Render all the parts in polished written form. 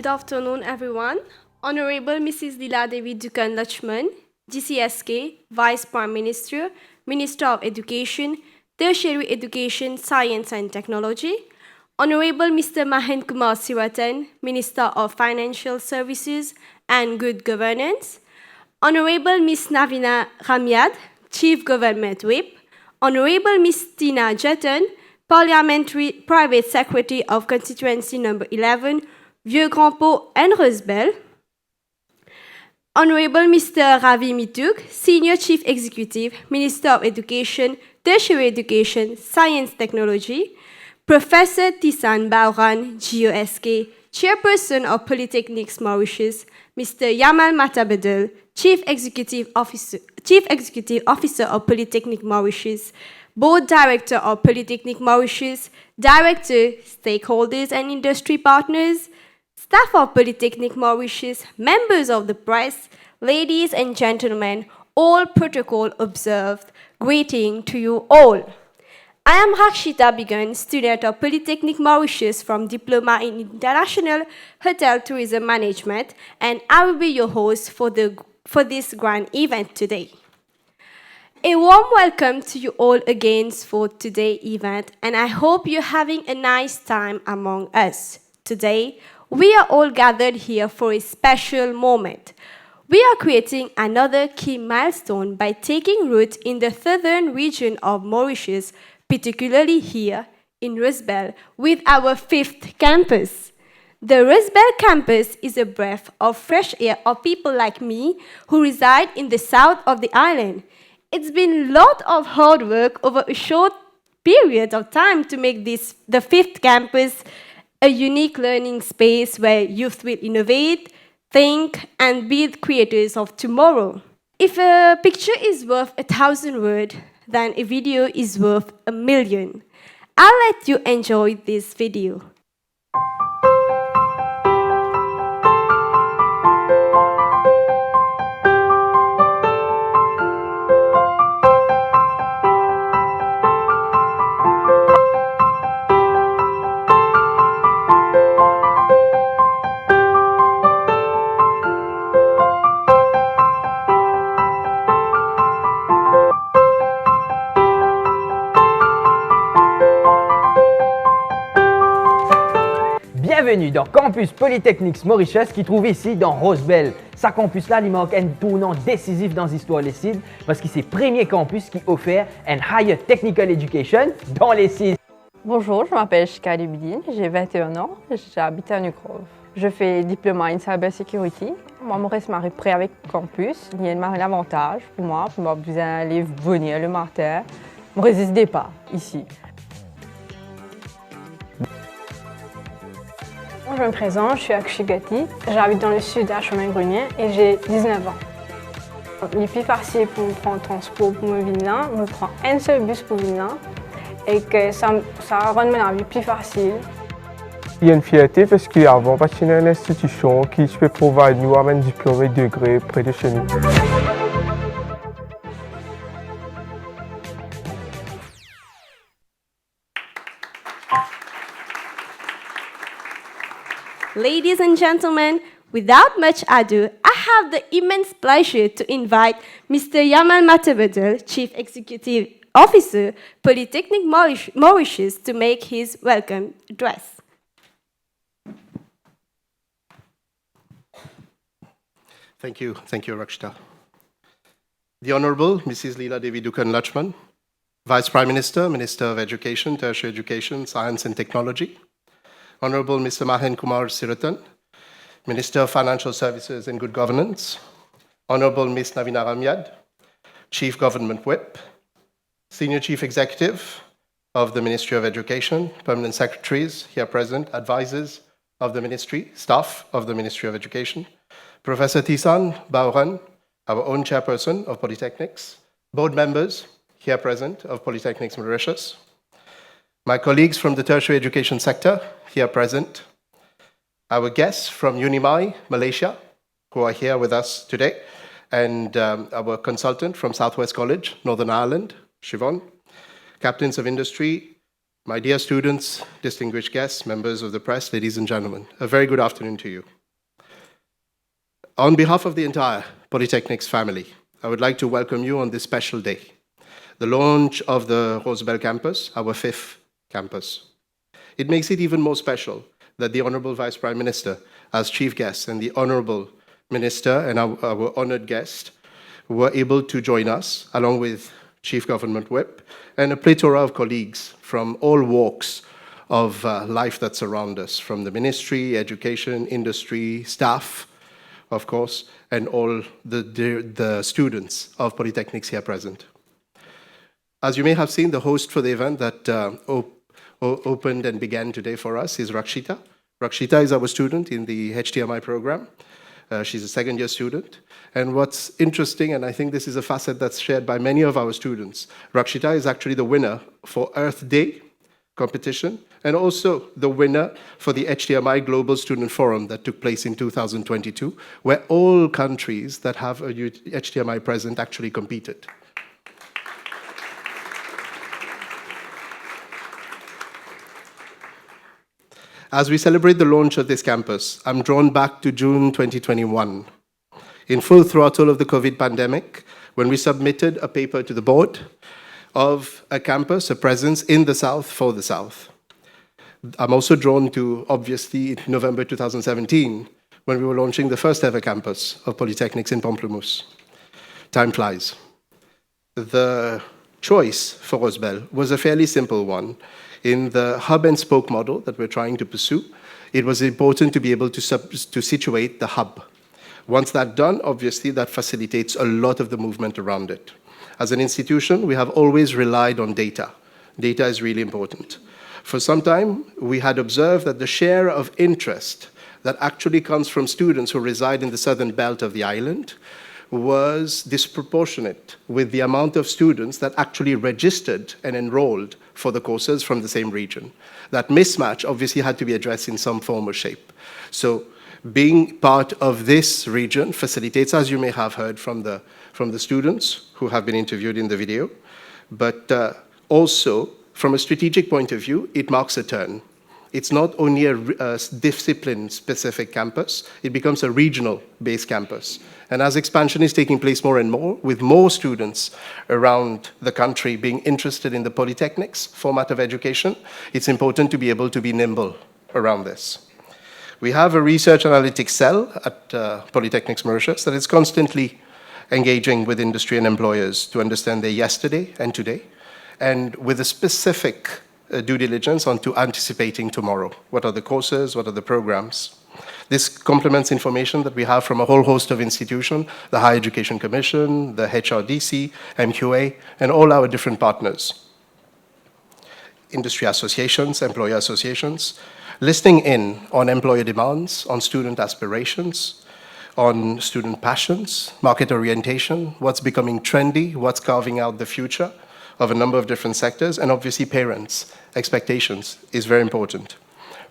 Good afternoon, everyone. Honorable Mrs. Leela Devi Dukan Lachman, GCSK, Vice Prime Minister, Minister of Education, Tertiary Education, Science and Technology. Honorable Mr. Mahen Kumar Siratan, Minister of Financial Services and Good Governance. Honorable Ms. Navina Ramyad, Chief Government Whip. Honorable Ms. Tina Jetton, Parliamentary Private Secretary of Constituency Number 11, Vieux-Grand-Pont and Rose-Belle. Honorable Mr. Ravi Mitug, Senior Chief Executive, Minister of Education, Tertiary Education, Science Technology. Professor Tisan Bauran, GOSK, Chairperson of Polytechnics Mauritius. Mr. Yamal Matabedel, Chief Executive Officer of Polytechnics Mauritius, Board Director of Polytechnics Mauritius, Director, Stakeholders and Industry Partners, staff of Polytechnics Mauritius, members of the press, ladies and gentlemen, all protocol observed. Greeting to you all. I am Rakshita Bigan, student of Polytechnics Mauritius from Diploma in International Hotel Tourism Management, and I will be your host for this grand event today. A warm welcome to you all again for today's event, and I hope you're having a nice time among us. Today, we are all gathered here for a special moment. We are creating another key milestone by taking root in the southern region of Mauritius, particularly here in Rose-Belle, with our 5th campus. The Rose-Belle campus is a breath of fresh air of people like me who reside in the south of the island. It's been a lot of hard work over a short period of time to make this, the 5th campus, a unique learning space where youth will innovate, think, and be the creators of tomorrow. If a picture is worth 1,000 words, then a video is worth 1,000,000. I'll let you enjoy this video. Bienvenue dans Campus Polytechnics Mauritius qui trouve ici dans Rose-Belle. Sa campus-là, il marque un tournant décisif dans l'histoire des CID parce que c'est le premier campus qui offre un higher technical education dans les CID. Bonjour, je m'appelle Shika Libidine, j'ai 21 ans, j'habite à Nugrove. Je fais diplôme en cyber security. Moi, je reste prêt avec le campus. Il y a un avantage pour moi besoin d'aller venir le matin. Je ne résiste pas ici. Je me présente, je suis Akshi Gati, j'habite dans le sud à Chemin-Grenier et j'ai 19 ans. Il est plus facile pour me prendre le transport pour me venir là, je prends un seul bus pour venir là et que ça rend ma vie plus facile. Il y a une fierté parce qu'avant, parce qu'il y a une institution qui peut provide nous un diplôme et degré près de chez nous. Ladies and gentlemen, without much ado, I have the immense pleasure to invite Mr. Yamal Matabedel, Chief Executive Officer, Polytechnics Mauritius, to make his welcome address. Thank you, Rakshita. The Honorable Mrs. Leela Devi Dukan Lachman, Vice Prime Minister, Minister of Education, Tertiary Education, Science and Technology. Honorable Mr. Mahen Kumar Siratan, Minister of Financial Services and Good Governance. Honorable Ms. Navina Ramyad, Chief Government Whip. Senior Chief Executive of the Ministry of Education, Permanent Secretaries here present, advisors of the Ministry, staff of the Ministry of Education. Professor Tisan Bauran, our own Chairperson of Polytechnics. Board members here present of Polytechnics Mauritius. My colleagues from the tertiary education sector here present, our guests from Unimai, Malaysia, who are here with us today, and our consultant from Southwest College, Northern Ireland, Siobhan, captains of industry, My dear students, distinguished guests, members of the press, ladies and gentlemen, a very good afternoon to you. On behalf of the entire Polytechnics family, I would like to welcome you on this special day, the launch of the Rose-Belle campus, our 5th campus. It makes it even more special that the Honorable Vice Prime Minister, as chief guest, and the Honorable Minister and our honored guest were able to join us, along with Chief Government Whip, and a plethora of colleagues from all walks of life that surround us, from the ministry, education, industry, staff, of course, and all the students of Polytechnics here present. As you may have seen, the host for the event that opened and began today for us is Rakshita. Rakshita is our student in the HTMI program. She's a second-year student. And what's interesting, and I think this is a facet that's shared by many of our students, Rakshita is actually the winner for Earth Day competition, and also the winner for the HTMI Global Student Forum that took place in 2022, where all countries that have a HTMI present actually competed. As we celebrate the launch of this campus, I'm drawn back to June 2021, in full throttle of the COVID pandemic, when we submitted a paper to the board of a campus, a presence in the South for the South. I'm also drawn to, obviously, November 2017, when we were launching the first ever campus of Polytechnics in Pamplemousses. Time flies. The choice for Rose-Belle was a fairly simple one. In the hub and spoke model that we're trying to pursue, it was important to be able to situate the hub. Once that's done, obviously, that facilitates a lot of the movement around it. As an institution, we have always relied on data. Data is really important. For some time, we had observed that the share of interest that actually comes from students who reside in the southern belt of the island was disproportionate with the amount of students that actually registered and enrolled for the courses from the same region. That mismatch obviously had to be addressed in some form or shape. So being part of this region facilitates, as you may have heard from the students who have been interviewed in the video, but also from a strategic point of view, it marks a turn. It's not only a discipline-specific campus, it becomes a regional-based campus. And as expansion is taking place more and more, with more students around the country being interested in the Polytechnics format of education, it's important to be able to be nimble around this. We have a research analytics cell at Polytechnics Mauritius that is constantly engaging with industry and employers to understand their yesterday and today, and with a specific due diligence onto anticipating tomorrow. What are the courses? What are the programs? This complements information that we have from a whole host of institutions, the Higher Education Commission, the HRDC, MQA, and all our different partners. Industry associations, employer associations, listening in on employer demands, on student aspirations, on student passions, market orientation, what's becoming trendy, what's carving out the future of a number of different sectors, and obviously parents' expectations is very important.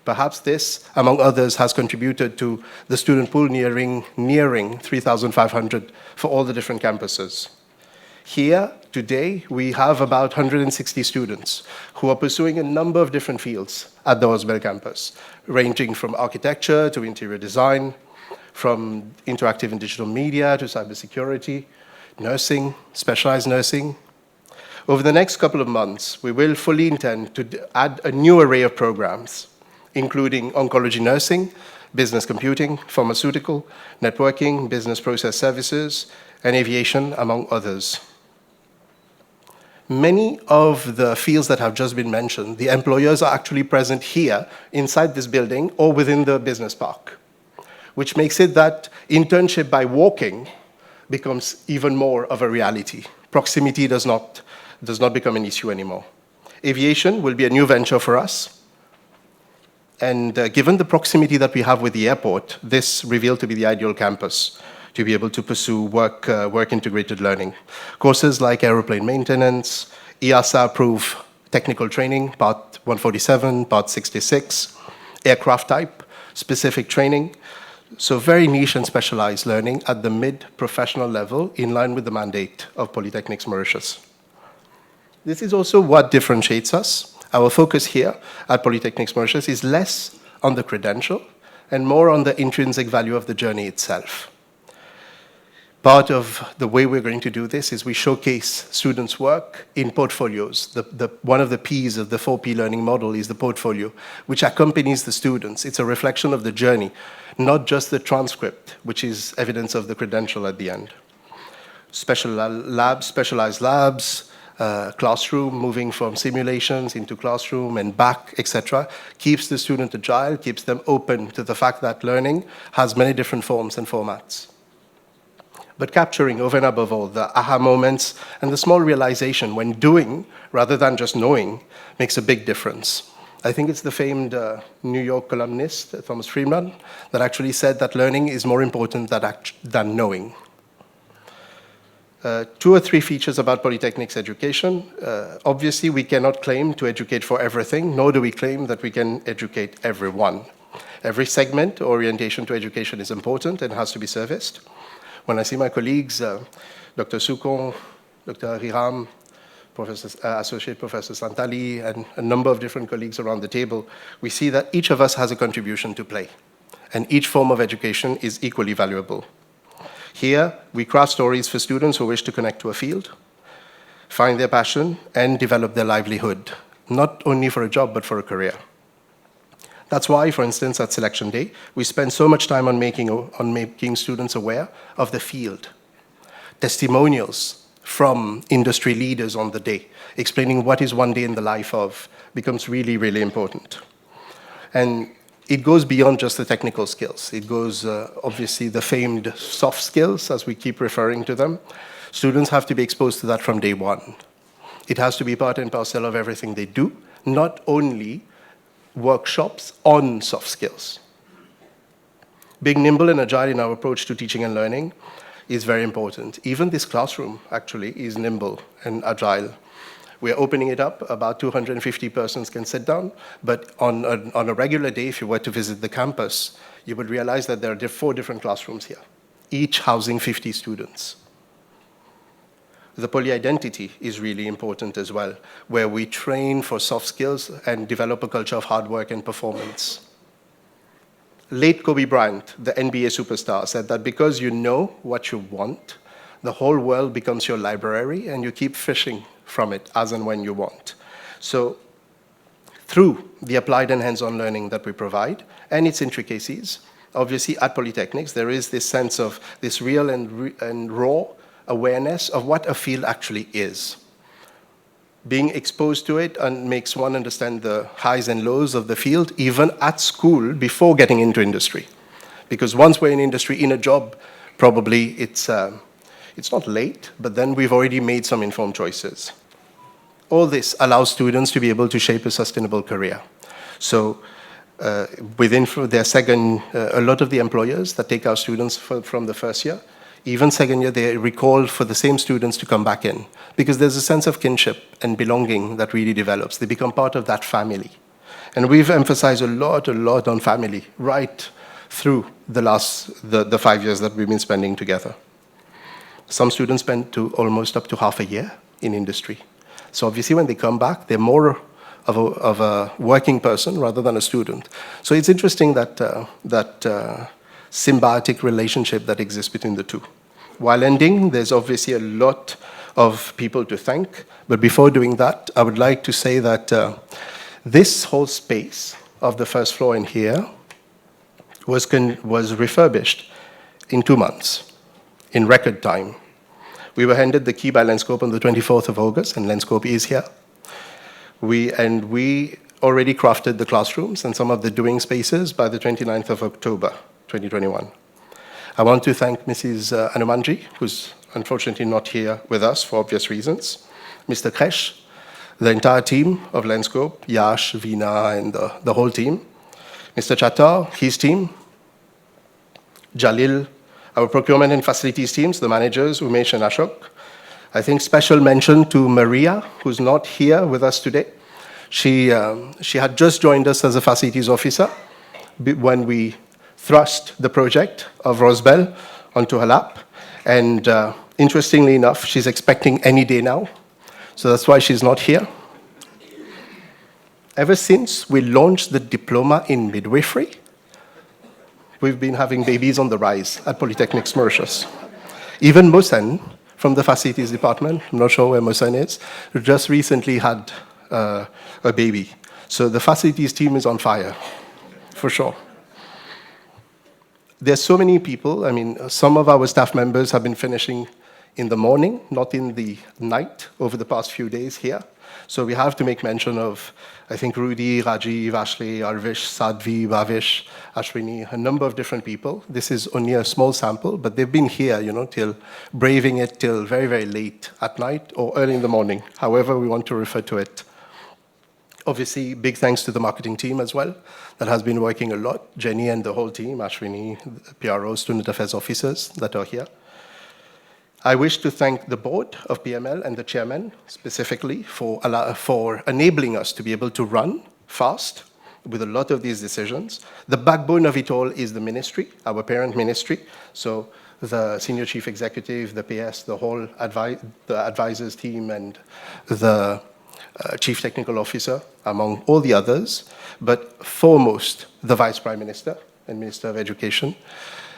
Perhaps this, among others, has contributed to the student pool nearing 3,500 for all the different campuses. Here, today, we have about 160 students who are pursuing a number of different fields at the Rose-Belle campus, ranging from architecture to interior design, from interactive and digital media to cybersecurity, nursing, specialized nursing. Over the next couple of months, we will fully intend to add a new array of programs, including oncology nursing, business computing, pharmaceutical, networking, business process services, and aviation, among others. Many of the fields that have just been mentioned, the employers are actually present here inside this building or within the business park, which makes it that internship by walking becomes even more of a reality. Proximity does not become an issue anymore. Aviation will be a new venture for us. And given the proximity that we have with the airport, this revealed to be the ideal campus to be able to pursue work-integrated learning. Courses like aeroplane maintenance, EASA-approved technical training, Part 147, Part 66, aircraft type, specific training. So very niche and specialized learning at the mid-professional level in line with the mandate of Polytechnics Mauritius. This is also what differentiates us Our focus here at Polytechnics Mauritius is less on the credential and more on the intrinsic value of the journey itself. Part of the way we're going to do this is we showcase students' work in portfolios. One of the P's of the 4P learning model is the portfolio, which accompanies the students. It's a reflection of the journey, not just the transcript, which is evidence of the credential at the end. Specialized labs, classroom, moving from simulations into classroom and back, etc., keeps the student agile, keeps them open to the fact that learning has many different forms and formats. But capturing over and above all the aha moments and the small realization when doing rather than just knowing makes a big difference. I think it's the famed New York columnist, Thomas Friedman, that actually said that learning is more important than knowing. 2 or 3 features about Polytechnics education. Obviously, we cannot claim to educate for everything, nor do we claim that we can educate everyone. Every segment or orientation to education is important and has to be serviced. When I see my colleagues, Dr. Soukon, Dr. Hariram, Associate Professor Santali, and a number of different colleagues around the table, we see that each of us has a contribution to play, and each form of education is equally valuable. Here, we craft stories for students who wish to connect to a field, find their passion, and develop their livelihood, not only for a job, but for a career. That's why, for instance, at Selection Day, we spend so much time on making students aware of the field. Testimonials from industry leaders on the day, explaining what is one day in the life of, becomes really, really important. And it goes beyond just the technical skills. It goes, obviously, the famed soft skills, as we keep referring to them. Students have to be exposed to that from day one. It has to be part and parcel of everything they do, not only workshops on soft skills. Being nimble and agile in our approach to teaching and learning is very important. Even this classroom, actually, is nimble and agile. We're opening it up, about 250 persons can sit down, but on a regular day, if you were to visit the campus, you would realize that there are 4 different classrooms here, each housing 50 students. The poly-identity is really important as well, where we train for soft skills and develop a culture of hard work and performance. Late Kobe Bryant, the NBA superstar, said that because you know what you want, the whole world becomes your library and you keep fishing from it as and when you want. So through the applied and hands-on learning that we provide and its intricacies, obviously at Polytechnics, there is this sense of this real and raw awareness of what a field actually is. Being exposed to it and makes one understand the highs and lows of the field, even at school, before getting into industry. Because once we're in industry, in a job, probably it's not late, but then we've already made some informed choices. All this allows students to be able to shape a sustainable career. So within their second, a lot of the employers that take our students from the first year, even second year, they recall for the same students to come back in because there's a sense of kinship and belonging that really develops. They become part of that family. And we've emphasized a lot on family right through the 5 years that we've been spending together. Some students spend almost up to half a year in industry. So obviously when they come back, they're more of a working person rather than a student. So it's interesting that symbiotic relationship that exists between the two. While ending, there's obviously a lot of people to thank, but before doing that, I would like to say that this whole space of the first floor in here was refurbished in 2 months, in record time. We were handed the key by Lenscope on the 24th of August, and Lenscope is here. We already crafted the classrooms and some of the doing spaces by the 29th of October. 2021. I want to thank Mrs. Anumanji, who's unfortunately not here with us for obvious reasons, Mr. Kresh, the entire team of Lenscope, Yash, Veena, and the whole team, Mr. Chattar, his team, Jalil, our procurement and facilities teams, the managers, Umesh and Ashok. I think special mention to Maria, who's not here with us today. She had just joined us as a facilities officer when we thrust the project of Rose-Belle onto her lap. And interestingly enough, she's expecting any day now. So that's why she's not here. Ever since we launched the diploma in midwifery, we've been having babies on the rise at Polytechnics Mauritius. Even Mohsen from the facilities department, I'm not sure where Mohsen is, just recently had a baby. So the facilities team is on fire, for sure. There's so many people. I mean, some of our staff members have been finishing in the morning, not in the night, over the past few days here. So we have to make mention of, I think, Rudy, Rajiv, Ashley, Arvish, Sadvi, Bhavish, Ashwini, a number of different people. This is only a small sample, but they've been here, till braving it till very, very late at night or early in the morning, however we want to refer to it. Obviously, big thanks to the marketing team as well, that has been working a lot. Jenny and the whole team, Ashwini, PRO, student affairs officers that are here. I wish to thank the board of PML and the chairman specifically for enabling us to be able to run fast with a lot of these decisions. The backbone of it all is the ministry, our parent ministry. So the senior chief executive, the PS, the whole the advisors team, and the chief technical officer, among all the others, but foremost the vice prime minister and minister of education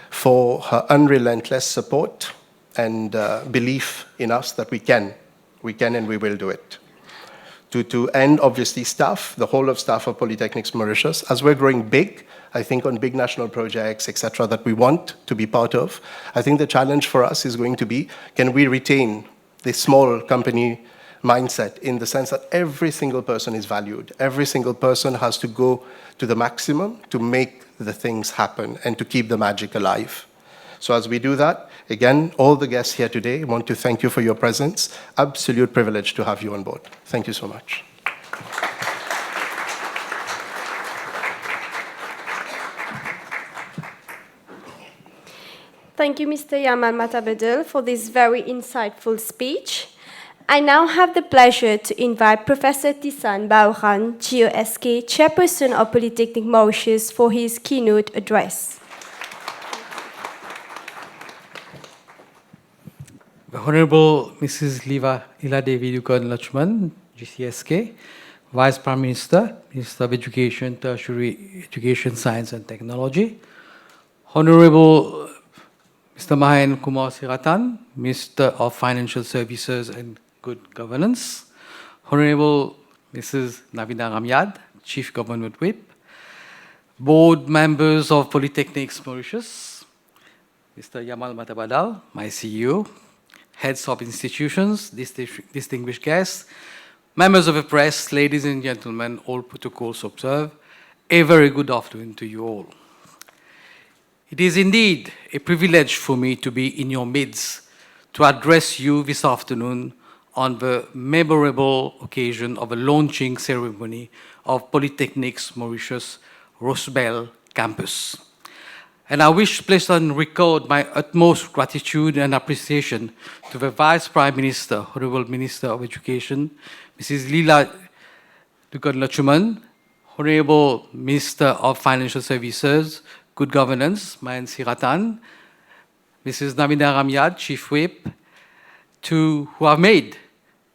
for her unrelentless support and belief in us that we can and we will do it. To end, obviously, staff, the whole of staff of Polytechnics Mauritius, as we're growing big, I think on big national projects, etc., that we want to be part of, I think the challenge for us is going to be, can we retain this small company mindset in the sense that every single person is valued. Every single person has to go to the maximum to make the things happen and to keep the magic alive. So as we do that, again, all the guests here today want to thank you for your presence. Absolute privilege to have you on board. Thank you so much. Thank you, Mr. Yamal Matabedel, for this very insightful speech. I now have the pleasure to invite Professor Tisan Baouran, GOSK, Chairperson of Polytechnics Mauritius, for his keynote address. The Honorable Mrs. Lila Devi Dukan-Lachman, GCSK, Vice Prime Minister, Minister of Education, Tertiary Education, Science and Technology, Honorable Mr. Mahen Kumar Siratan, Minister of Financial Services and Good Governance, Honorable Mrs. Navina Ramyad, Chief Government Whip, Board Members of Polytechnics Mauritius, Mr. Yamal Matabadal, my CEO, Heads of Institutions, distinguished guests, members of the press, ladies and gentlemen, all protocols observed, a very good afternoon to you all. It is indeed a privilege for me to be in your midst to address you this afternoon on the memorable occasion of the launching ceremony of Polytechnics Mauritius Rose-Belle campus. And I wish to place on record my utmost gratitude and appreciation to the Vice Prime Minister, Honorable Minister of Education, Mrs. Lila Dukan-Lachman, Honorable Minister of Financial Services, Good Governance, Mahen Siratan, Mrs. Navina Ramyad, Chief Whip, who have made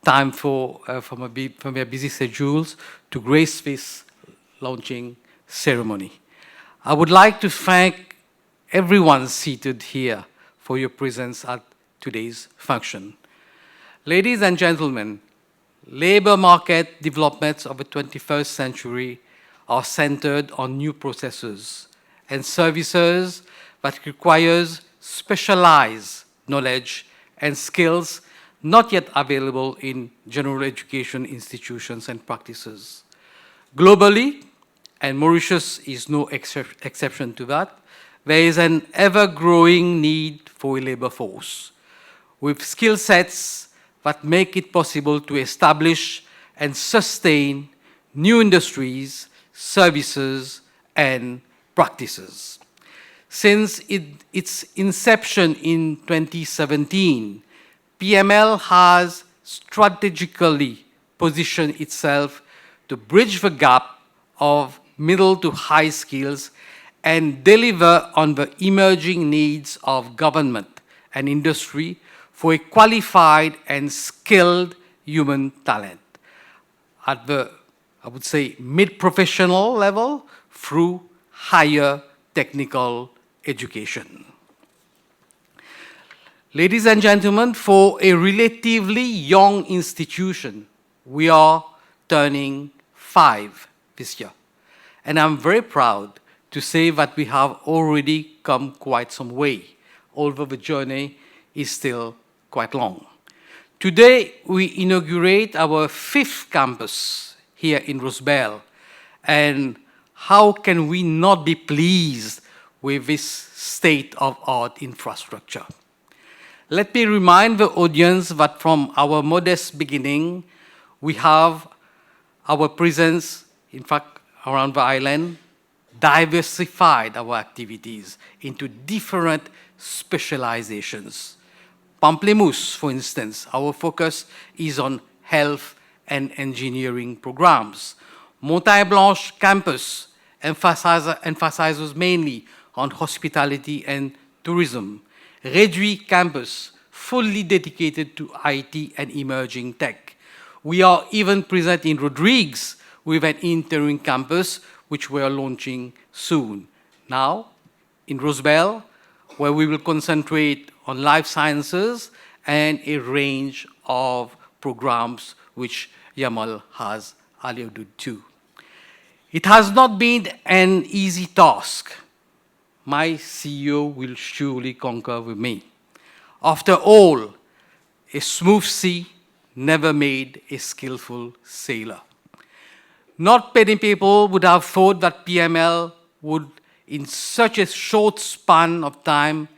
time from their busy schedules to grace this launching ceremony. I would like to thank everyone seated here for your presence at today's function. Ladies and gentlemen, labor market developments of the 21st century are centered on new processes and services that requires specialized knowledge and skills not yet available in general education institutions and practices. Globally, and Mauritius is no exception to that, there is an ever-growing need for a labor force with skill sets that make it possible to establish and sustain new industries, services, and practices. Since its inception in 2017, PML has strategically positioned itself to bridge the gap of middle to high skills and deliver on the emerging needs of government and industry for a qualified and skilled human talent. At the I would say, mid-professional level through higher technical education. Ladies and gentlemen, for a relatively young institution, we are turning 5 this year. And I'm very proud to say that we have already come quite some way, although the journey is still quite long. Today, we inaugurate our 5th campus here in Rose-Belle, and how can we not be pleased with this state-of-art infrastructure? Let me remind the audience that from our modest beginning, we have our presence, in fact, around the island, diversified our activities into different specializations. Pamplemousses, for instance, our focus is on health and engineering programs. Montagne Blanche campus emphasizes mainly on hospitality and tourism. Reduit campus, fully dedicated to IT and emerging tech. We are even present in Rodrigues with an interim campus, which we are launching soon. Now, in Rose-Belle, where we will concentrate on life sciences and a range of programs which Yamal has alluded to. It has not been an easy task. My CEO will surely concur with me. After all, a smooth sea never made a skillful sailor. Not many people would have thought that PML would, in such a short span of time,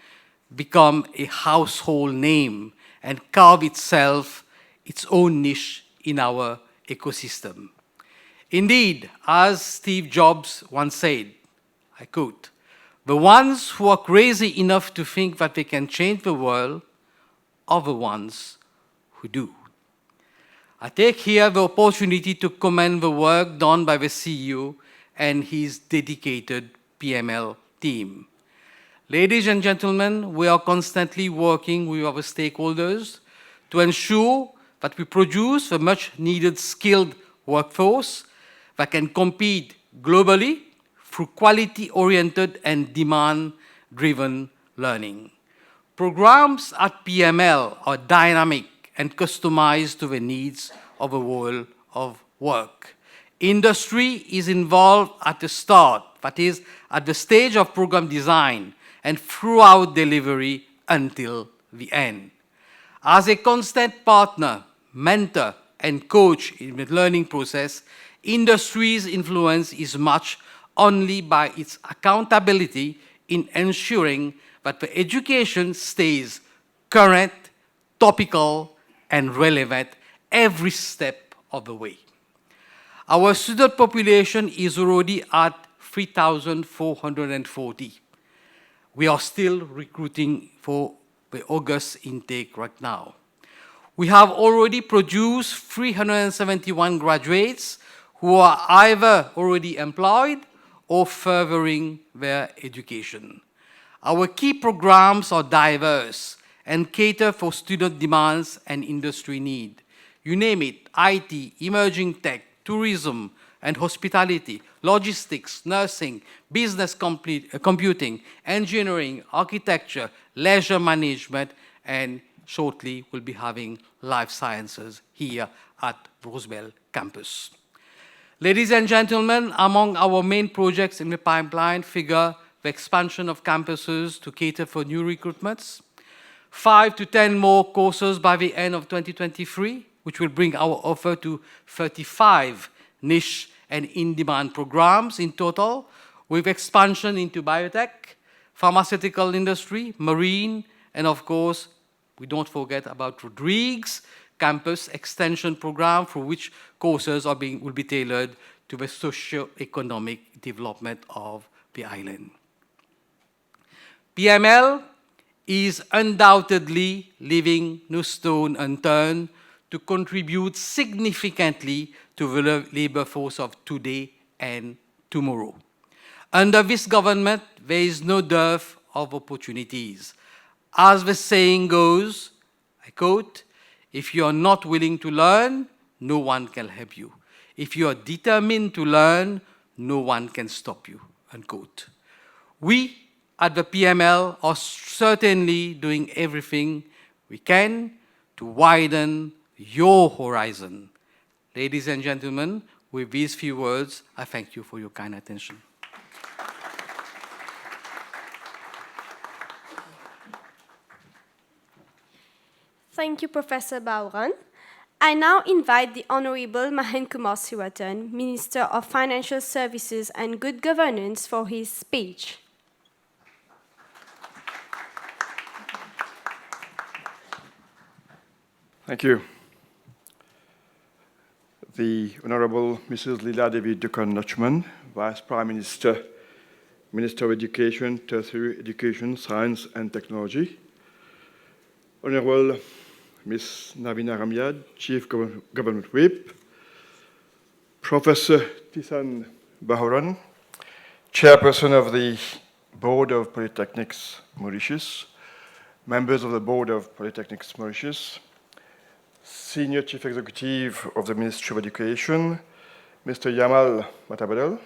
become a household name and carve itself its own niche in our ecosystem. Indeed, as Steve Jobs once said, I quote, "The ones who are crazy enough to think that they can change the world are the ones who do." I take here the opportunity to commend the work done by the CEO and his dedicated PML team. Ladies and gentlemen, we are constantly working with our stakeholders to ensure that we produce a much-needed skilled workforce that can compete globally through quality-oriented and demand-driven learning. Programs at PML are dynamic and customized to the needs of the world of work. Industry is involved at the start, that is, at the stage of program design, and throughout delivery until the end. As a constant partner, mentor, and coach in the learning process, industry's influence is matched only by its accountability in ensuring that the education stays current, topical, and relevant every step of the way. Our student population is already at 3,440. We are still recruiting for the August intake right now. We have already produced 371 graduates who are either already employed or furthering their education. Our key programs are diverse and cater for student demands and industry need. You name it, IT, emerging tech, tourism and hospitality, logistics, nursing, business computing, engineering, architecture, leisure management, and shortly we'll be having life sciences here at Rose-Belle campus. Ladies and gentlemen, among our main projects in the pipeline figure the expansion of campuses to cater for new recruitments, 5 to 10 more courses by the end of 2023, which will bring our offer to 35 niche and in-demand programs in total, with expansion into biotech, pharmaceutical industry, marine, and of course, we don't forget about Rodrigues campus extension program, for which courses will be tailored to the socio-economic development of the island. PML is undoubtedly leaving no stone unturned to contribute significantly to the labor force of today and tomorrow. Under this government, there is no dearth of opportunities. As the saying goes, I quote, "If you are not willing to learn, no one can help you. If you are determined to learn, no one can stop you, unquote. We at the PML are certainly doing everything we can to widen your horizon. Ladies and gentlemen, with these few words, I thank you for your kind attention. Thank you, Professor Bauran. I now invite the Honorable Mahen Kumar Siwatan, Minister of Financial Services and Good Governance, for his speech. Thank you. The Honorable Mrs. Leela Devi Dukan-Lachman, Vice Prime Minister, Minister of Education, Tertiary Education, Science and Technology. Honorable Ms. Navina Ramyad, Chief Government Whip. Professor Tisan Bahoran, Chairperson of the Board of Polytechnics Mauritius, members of the Board of Polytechnics Mauritius, Senior Chief Executive of the Ministry of Education, Mr. Yamal Matabadal,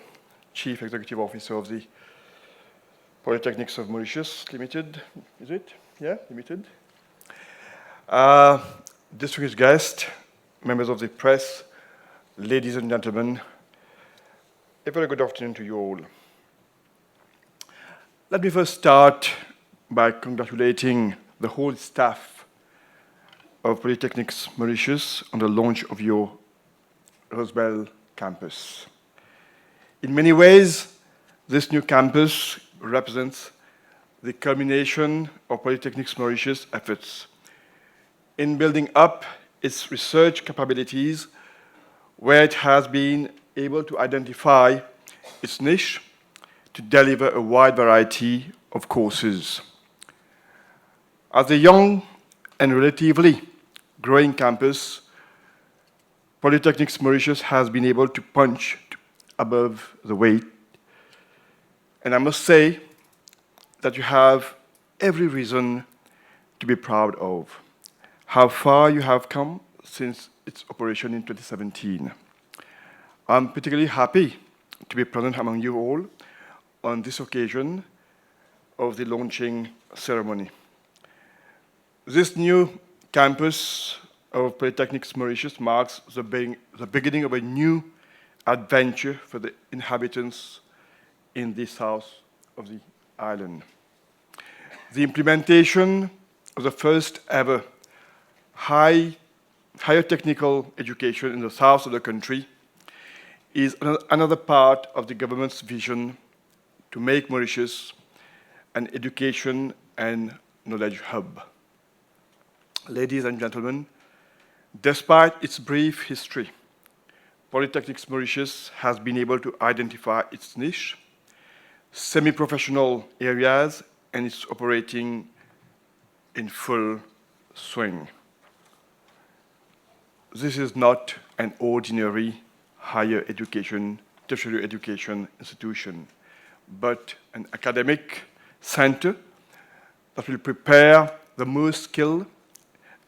Chief Executive Officer of the Polytechnics of Mauritius Limited, is it? Yeah, Limited. Distinguished guests, members of the press, ladies and gentlemen, a very good afternoon to you all. Let me first start by congratulating the whole staff of Polytechnics Mauritius on the launch of your Rose-Belle campus. In many ways, this new campus represents the culmination of Polytechnics Mauritius' efforts in building up its research capabilities, where it has been able to identify its niche to deliver a wide variety of courses. As a young and relatively growing campus, Polytechnics Mauritius has been able to punch above the weight. And I must say that you have every reason to be proud of how far you have come since its operation in 2017. I'm particularly happy to be present among you all on this occasion of the launching ceremony. This new campus of Polytechnics Mauritius marks the beginning of a new adventure for the inhabitants in the south of the island. The implementation of the first ever higher technical education in the south of the country is another part of the government's vision to make Mauritius an education and knowledge hub. Ladies and gentlemen, despite its brief history, Polytechnics Mauritius has been able to identify its niche, semi-professional areas, and it's operating in full swing. This is not an ordinary higher education, tertiary education institution, but an academic center that will prepare the most skilled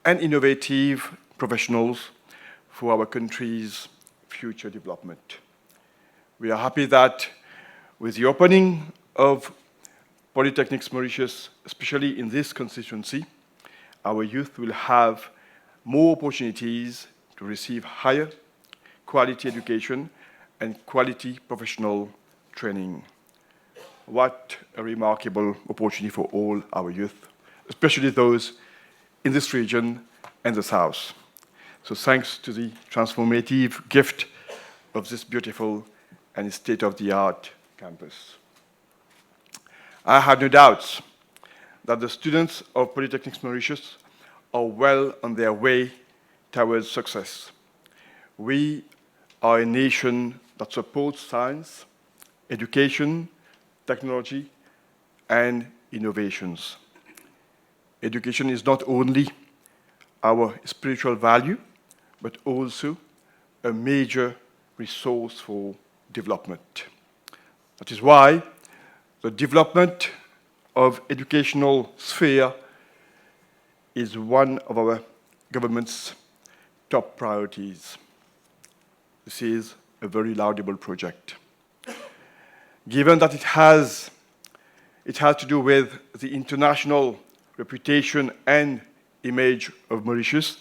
and innovative professionals for our country's future development. We are happy that with the opening of Polytechnics Mauritius, especially in this constituency, our youth will have more opportunities to receive higher quality education and quality professional training. What a remarkable opportunity for all our youth, especially those in this region and the south. So thanks to the transformative gift of this beautiful and state-of-the-art campus. I have no doubts that the students of Polytechnics Mauritius are well on their way towards success. We are a nation that supports science, education, technology, and innovations. Education is not only our spiritual value, but also a major resource for development. That is why the development of educational sphere is one of our government's top priorities. This is a very laudable project. Given that it has to do with the international reputation and image of Mauritius,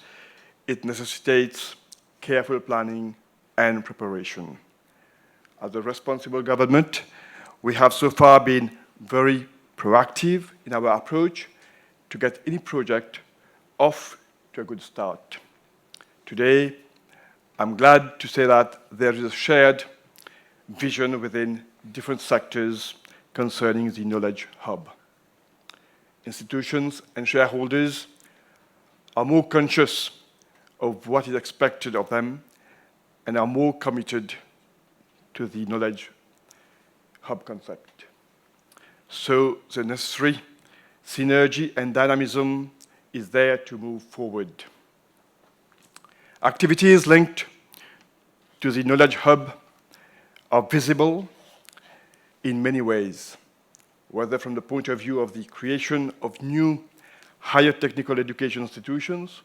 it necessitates careful planning and preparation. As a responsible government, we have so far been very proactive in our approach to get any project off to a good start. Today, I'm glad to say that there is a shared vision within different sectors concerning the knowledge hub. Institutions and shareholders are more conscious of what is expected of them and are more committed to the knowledge hub concept. So the necessary synergy and dynamism is there to move forward. Activities linked to the knowledge hub are visible in many ways, whether from the point of view of the creation of new higher technical education institutions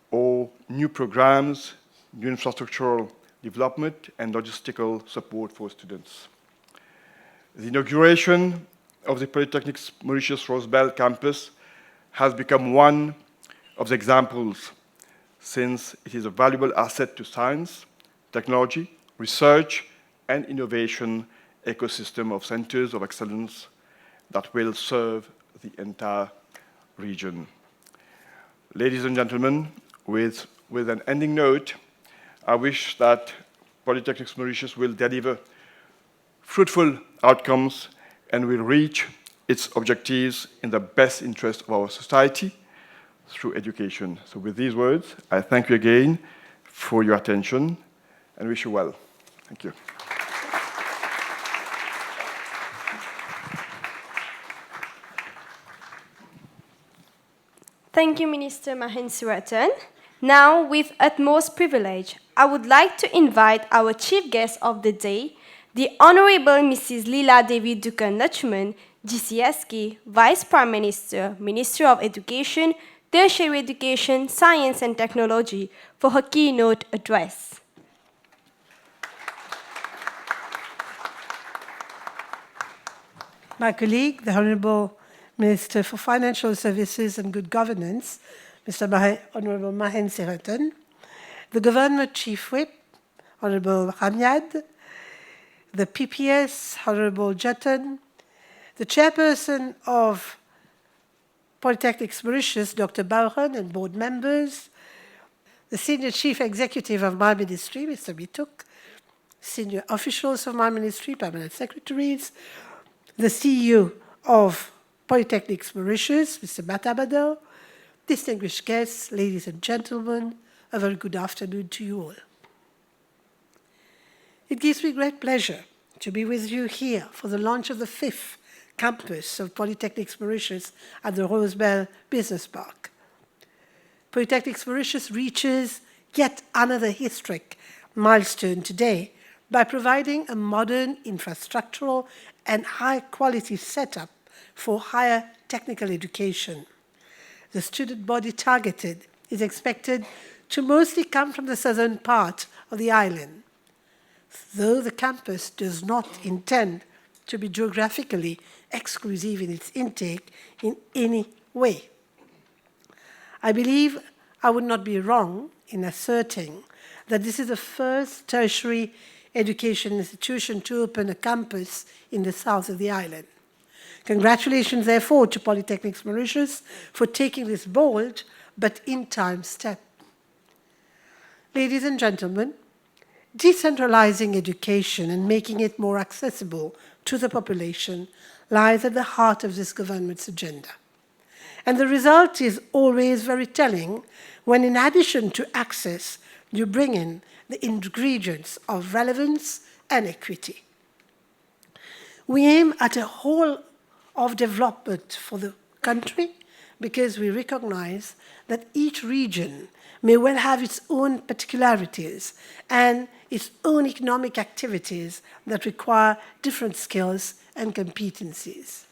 or new programs, new infrastructural development, and logistical support for students. The inauguration of the Polytechnics Mauritius Rose-Belle campus has become one of the examples, since it is a valuable asset to science, technology, research, and innovation ecosystem of centers of excellence that will serve the entire region. Ladies and gentlemen, with an ending note, I wish that Polytechnics Mauritius will deliver fruitful outcomes and will reach its objectives in the best interest of our society through education. So with these words, I thank you again for your attention and wish you well. Thank you. Thank you, Minister Mahensuratan. Now, with utmost privilege, I would like to invite our chief guest of the day, the Honorable Mrs. Leela Devi Dukan Lachman, GCSK, Vice Prime Minister, Minister of Education, Tertiary Education, Science and Technology, for her keynote address. My colleague, the Honourable Minister for Financial Services and Good Governance, Mr. Honourable Mahensuratan, the Government Chief Whip, Honourable Ramiad, the PPS, Honourable Jatan, the Chairperson of Polytechnics Mauritius, Dr. Bauran, and board members, the Senior Chief Executive of my ministry, Mr. Bituk, senior officials of my ministry, permanent secretaries, the CEO of Polytechnics Mauritius, Mr. Matabado, distinguished guests, ladies and gentlemen, a very good afternoon to you all. It gives me great pleasure to be with you here for the launch of the 5th campus of Polytechnics Mauritius at the Rose-Belle Business Park. Polytechnics Mauritius reaches yet another historic milestone today by providing a modern infrastructural and high-quality setup for higher technical education. The student body targeted is expected to mostly come from the southern part of the island, though the campus does not intend to be geographically exclusive in its intake in any way. I believe I would not be wrong in asserting that this is the first tertiary education institution to open a campus in the south of the island. Congratulations, therefore, to Polytechnics Mauritius for taking this bold but in-time step. Ladies and gentlemen, decentralizing education and making it more accessible to the population lies at the heart of this government's agenda. And the result is always very telling when, in addition to access, you bring in the ingredients of relevance and equity. We aim at a whole of development for the country because we recognize that each region may well have its own particularities and its own economic activities that require different skills and competencies.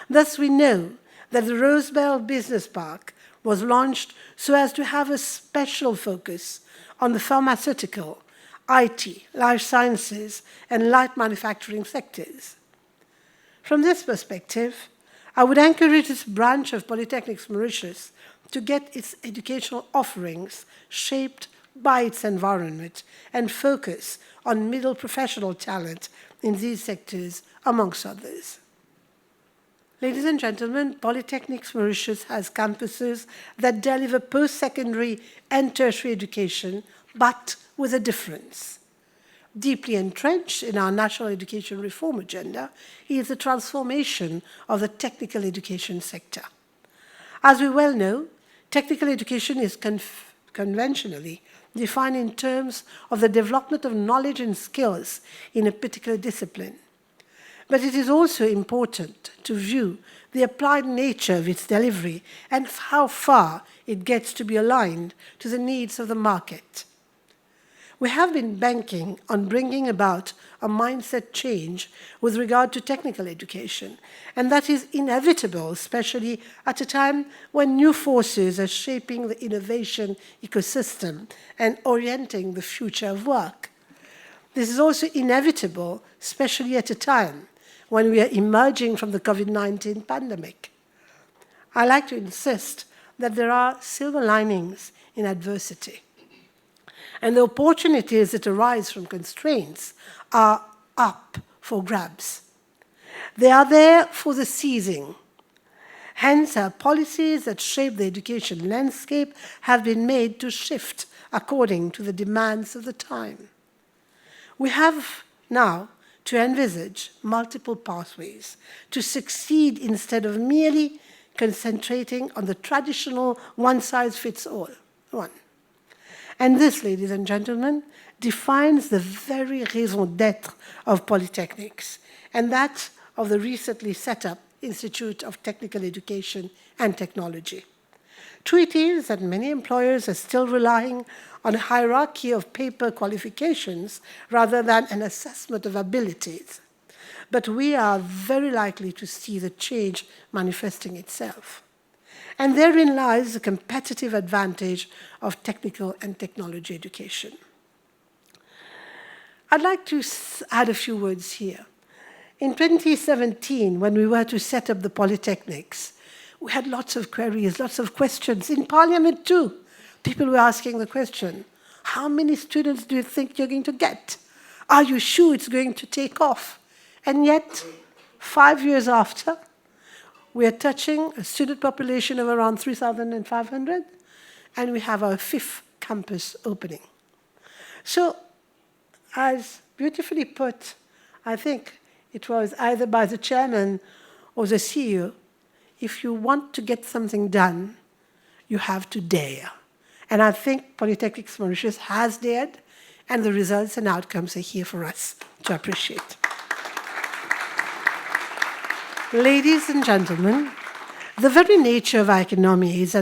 Thus, we know that the Rose-Belle Business Park was launched so as to have a special focus on the pharmaceutical, IT, life sciences, and light manufacturing sectors. From this perspective, I would encourage this branch of Polytechnics Mauritius to get its educational offerings shaped by its environment and focus on middle professional talent in these sectors, amongst others. Ladies and gentlemen, Polytechnics Mauritius has campuses that deliver post-secondary and tertiary education, but with a difference. Deeply entrenched in our national education reform agenda is the transformation of the technical education sector. As we well know, technical education is conventionally defined in terms of the development of knowledge and skills in a particular discipline. But it is also important to view the applied nature of its delivery and how far it gets to be aligned to the needs of the market. We have been banking on bringing about a mindset change with regard to technical education, and that is inevitable, especially at a time when new forces are shaping the innovation ecosystem and orienting the future of work. This is also inevitable, especially at a time when we are emerging from the COVID-19 pandemic. I like to insist that there are silver linings in adversity, and the opportunities that arise from constraints are up for grabs. They are there for the seizing. Hence, our policies that shape the education landscape have been made to shift according to the demands of the time. We have now to envisage multiple pathways to succeed instead of merely concentrating on the traditional one-size-fits-all one. And this, ladies and gentlemen, defines the very raison d'être of Polytechnics, and that of the recently set up Institute of Technical Education and Technology. True it is that many employers are still relying on a hierarchy of paper qualifications rather than an assessment of abilities. But we are very likely to see the change manifesting itself. And therein lies the competitive advantage of technical and technology education. I'd like to add a few words here. In 2017, when we were to set up the Polytechnics, we had lots of queries, lots of questions. In Parliament too, people were asking the question, how many students do you think you're going to get? Are you sure it's going to take off? And yet, 5 years after, we are touching a student population of around 3,500, and we have our 5th campus opening. So, as beautifully put, I think it was either by the chairman or the CEO, if you want to get something done, you have to dare. And I think Polytechnics Mauritius has dared, and the results and outcomes are here for us to appreciate. Ladies and gentlemen, the very nature of our economy is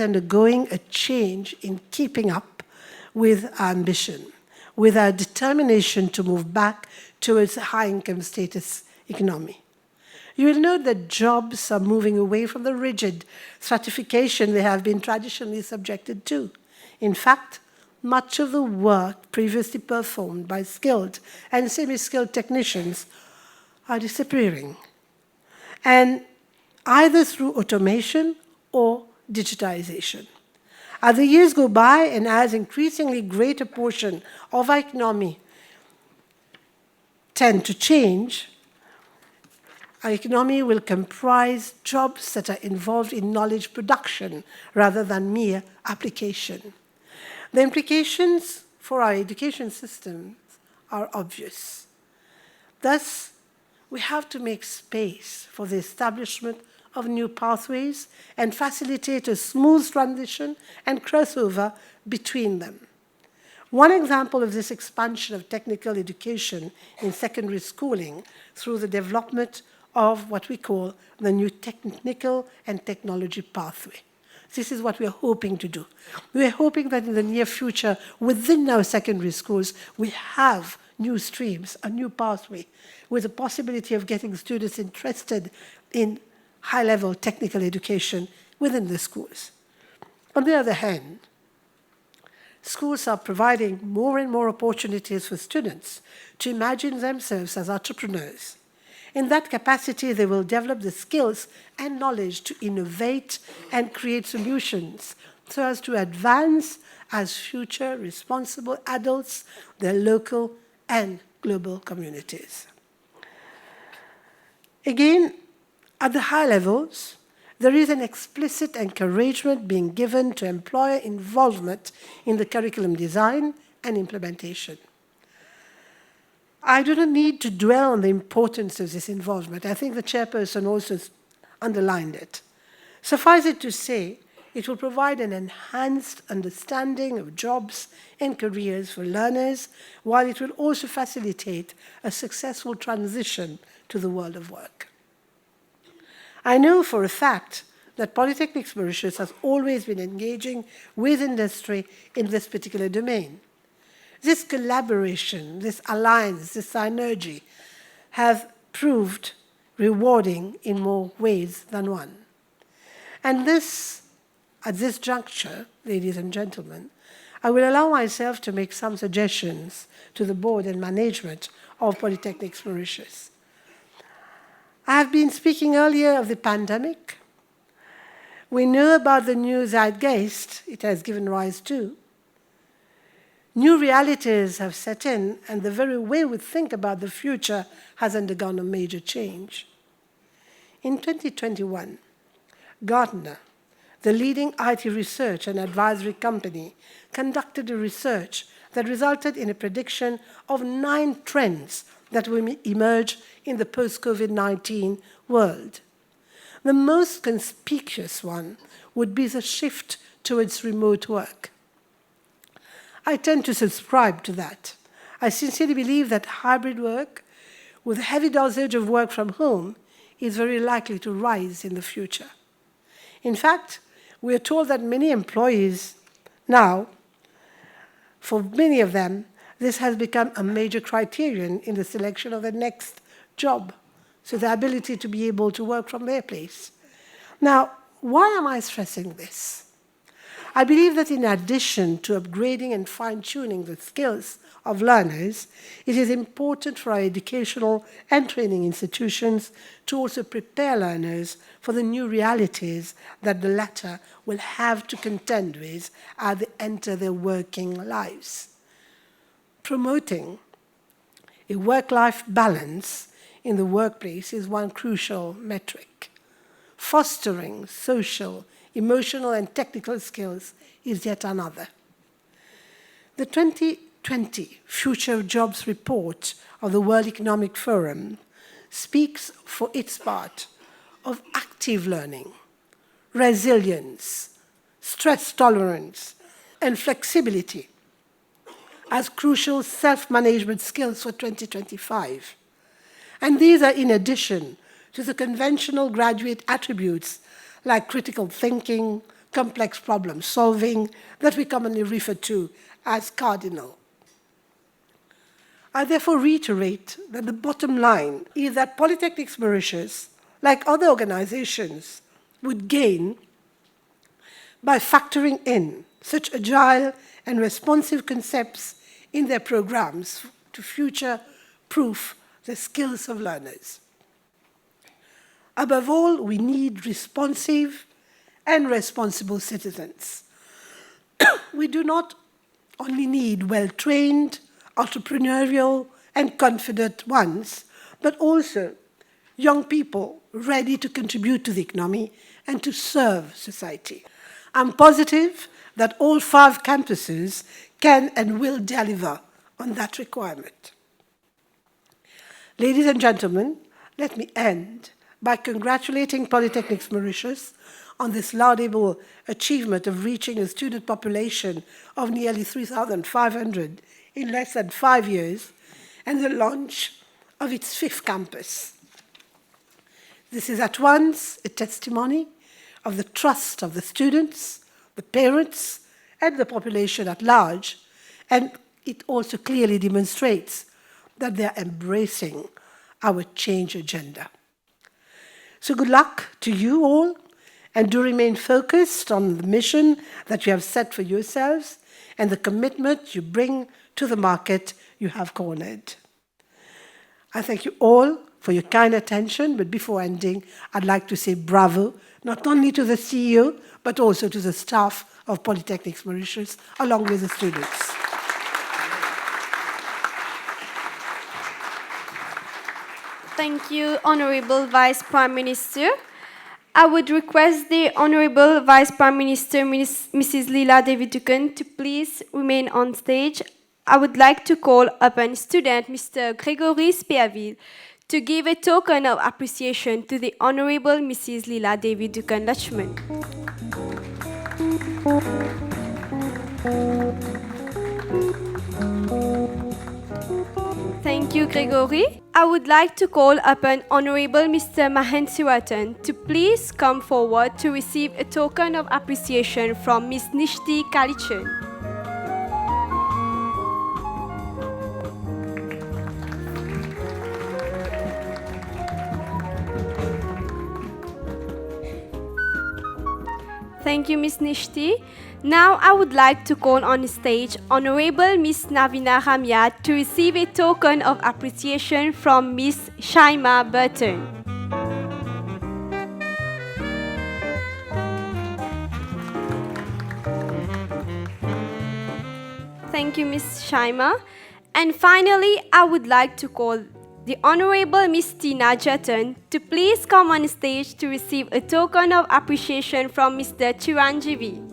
undergoing a change in keeping up with our ambition, with our determination to move back towards a high-income status economy. You will note that jobs are moving away from the rigid stratification they have been traditionally subjected to. In fact, much of the work previously performed by skilled and semi-skilled technicians are disappearing, and either through automation or digitization. As the years go by and as increasingly greater portion of our economy tend to change, our economy will comprise jobs that are involved in knowledge production rather than mere application. The implications for our education systems are obvious. Thus, we have to make space for the establishment of new pathways and facilitate a smooth transition and crossover between them. One example of this expansion of technical education in secondary schooling through the development of what we call the new technical and technology pathway. This is what we are hoping to do. We are hoping that in the near future, within our secondary schools, we have new streams, a new pathway, with the possibility of getting students interested in high-level technical education within the schools. On the other hand, schools are providing more and more opportunities for students to imagine themselves as entrepreneurs. In that capacity, they will develop the skills and knowledge to innovate and create solutions so as to advance as future responsible adults, their local and global communities. Again, at the high levels, there is an explicit encouragement being given to employer involvement in the curriculum design and implementation. I do not need to dwell on the importance of this involvement. I think the chairperson also underlined it. Suffice it to say, it will provide an enhanced understanding of jobs and careers for learners, while it will also facilitate a successful transition to the world of work. I know for a fact that Polytechnics Mauritius has always been engaging with industry in this particular domain. This collaboration, this alliance, this synergy have proved rewarding in more ways than one. And this, at this juncture, ladies and gentlemen, I will allow myself to make some suggestions to the board and management of Polytechnics Mauritius. I have been speaking earlier of the pandemic. We know about the new zeitgeist it has given rise to. New realities have set in, and the very way we think about the future has undergone a major change. In 2021, Gartner, the leading IT research and advisory company, conducted a research that resulted in a prediction of 9 trends that will emerge in the post-COVID-19 world. The most conspicuous one would be the shift towards remote work. I tend to subscribe to that. I sincerely believe that hybrid work, with a heavy dosage of work from home, is very likely to rise in the future. In fact, we are told that many employees now, for many of them, this has become a major criterion in the selection of the next job, so the ability to be able to work from their place. Now, why am I stressing this? I believe that in addition to upgrading and fine-tuning the skills of learners, it is important for our educational and training institutions to also prepare learners for the new realities that the latter will have to contend with as they enter their working lives. Promoting a work-life balance in the workplace is one crucial metric. Fostering social, emotional, and technical skills is yet another. The 2020 Future of Jobs report of the World Economic Forum speaks for its part of active learning, resilience, stress tolerance, and flexibility as crucial self-management skills for 2025. And these are in addition to the conventional graduate attributes like critical thinking, complex problem solving, that we commonly refer to as cardinal. I therefore reiterate that the bottom line is that Polytechnics Mauritius, like other organizations, would gain by factoring in such agile and responsive concepts in their programs to future-proof the skills of learners. Above all, we need responsive and responsible citizens. We do not only need well-trained, entrepreneurial, and confident ones, but also young people ready to contribute to the economy and to serve society. I'm positive that all 5 campuses can and will deliver on that requirement. Ladies and gentlemen, let me end by congratulating Polytechnics Mauritius on this laudable achievement of reaching a student population of nearly 3,500 in less than 5 years and the launch of its 5th campus. This is at once a testimony of the trust of the students, the parents, and the population at large, and it also clearly demonstrates that they are embracing our change agenda. So good luck to you all, and do remain focused on the mission that you have set for yourselves, and the commitment you bring to the market you have cornered. I thank you all for your kind attention, but before ending, I'd like to say bravo, not only to the CEO, but also to the staff of Polytechnics Mauritius, along with the students. Thank you, Honorable Vice Prime Minister. I would request the Honorable Vice Prime Minister, Mrs. Leela Devi-Dukan, to please remain on stage. I would like to call upon student Mr. Gregory Speaville to give a token of appreciation to the Honorable Mrs. Leela Devi-Dukan Lachman. Thank you, Gregory. I would like to call upon Honorable Mr. Mahen Siwatan to please come forward to receive a token of appreciation from Ms. Nishti Kalichan. Thank you, Ms. Nishti. Now I would like to call on stage Honorable Ms. Navina Ramyat to receive a token of appreciation from Ms. Shaima Burton. Thank you, Ms. Shaima. And finally, I would like to call the Honorable Ms. Tina Jatan to please come on stage to receive a token of appreciation from Mr. Chiranjeevi.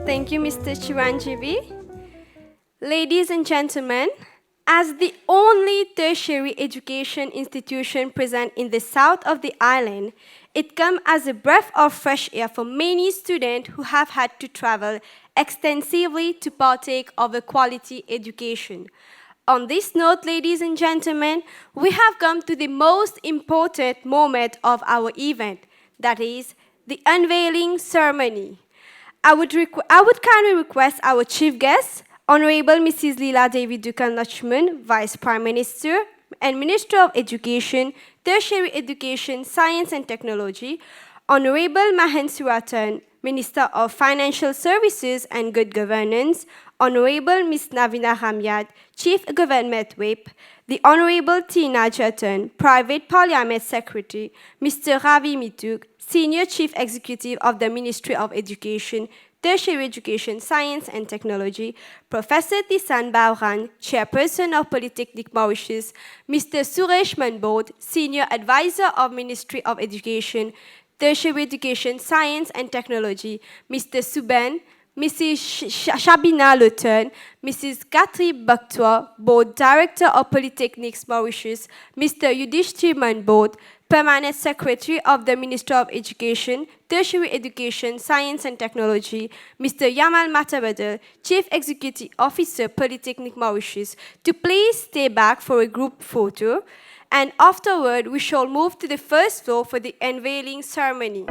Thank you, Mr. Chiranjeevi. Ladies and gentlemen, as the only tertiary education institution present in the south of the island, it comes as a breath of fresh air for many students who have had to travel extensively to partake of a quality education. On this note, ladies and gentlemen, we have come to the most important moment of our event, that is, the unveiling ceremony. I would kindly request our chief guest, Honorable Mrs. Leela Devi-Dukan Lachman, Vice Prime Minister and Minister of Education, Tertiary Education, Science and Technology, Honorable Mahen Siwatan, Minister of Financial Services and Good Governance, Honorable Ms. Navina Ramyat, Chief Government Whip, the Honorable Tina Jatan, Private Parliament Secretary, Mr. Ravi Mituk, Senior Chief Executive of the Ministry of Education, Tertiary Education, Science and Technology, Professor Tisan Bauran, Chairperson of Polytechnics Mauritius, Mr. Suresh Manbod, Senior Advisor of Ministry of Education, Tertiary Education, Science and Technology, Mr. Suben, Mrs. Shabina Luton, Mrs. Katri Baktwa, Board Director of Polytechnics Mauritius, Mr. Yudhishthir Manbod, Permanent Secretary of the Ministry of Education, Tertiary Education, Science and Technology, Mr. Yamal Matabadal, Chief Executive Officer, Polytechnics Mauritius, to please stay back for a group photo, and afterward we shall move to the first floor for the unveiling ceremony.